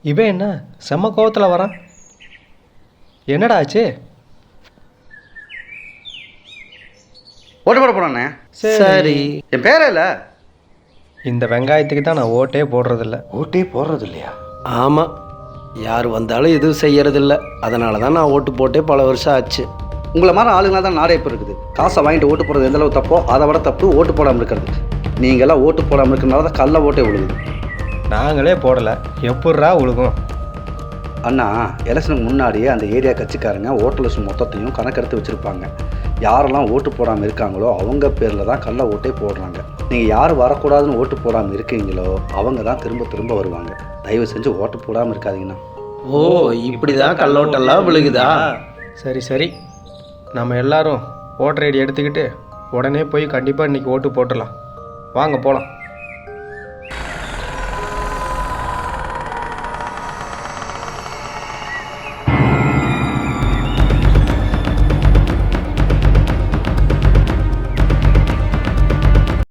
இவன் என்ன செம்ம கோவத்தில் வரான்? என்னடா ஆச்சு? ஓட்டு போட போகிறானே. சரி. என் பேரே இல்லை. இந்த வெங்காயத்துக்கு தான் நான் ஓட்டே போடுறதில்ல. ஓட்டே போடுறது இல்லையா? ஆமாம், யார் வந்தாலும் எதுவும் செய்யறதில்ல. அதனால தான் நான் ஓட்டு போட்டே பல வருஷம் ஆச்சு. உங்களை மாதிரி ஆளுங்களாக தான் நாடே இப்போ இருக்குது. காசை வாங்கிட்டு ஓட்டு போடுறது எந்தளவு தப்போ அதை விட தப்பு ஓட்டு போடாமல் இருக்கிறது. நீங்களாம் ஓட்டு போடாமல் இருக்கிறனால தான் கள்ள ஓட்டே விழுகுது. நாங்களே போடலை, எப்பட்றா உழுகும்? அண்ணா, எலெக்ஷனுக்கு முன்னாடியே அந்த ஏரியா கட்சிக்காரங்க ஓட்டு லிஸ்ட் மொத்தத்தையும் கணக்கெடுத்து வச்சுருப்பாங்க. யாரெல்லாம் ஓட்டு போடாமல் இருக்காங்களோ அவங்க பேரில் தான் கள்ள ஓட்டே போடுறாங்க. நீங்கள் யார் வரக்கூடாதுன்னு ஓட்டு போடாமல் இருக்கீங்களோ அவங்க தான் திரும்ப திரும்ப வருவாங்க. தயவு செஞ்சு ஓட்டு போடாமல் இருக்காதீங்கண்ணா. ஓ, இப்படி தான் கல்லோட்டெல்லாம் விழுகுதா? சரி சரி, நம்ம எல்லாரும் ஓட்டர் ஐடி எடுத்துக்கிட்டு உடனே போய் கண்டிப்பாக இன்றைக்கி ஓட்டு போட்டுடலாம். வாங்க போகலாம்.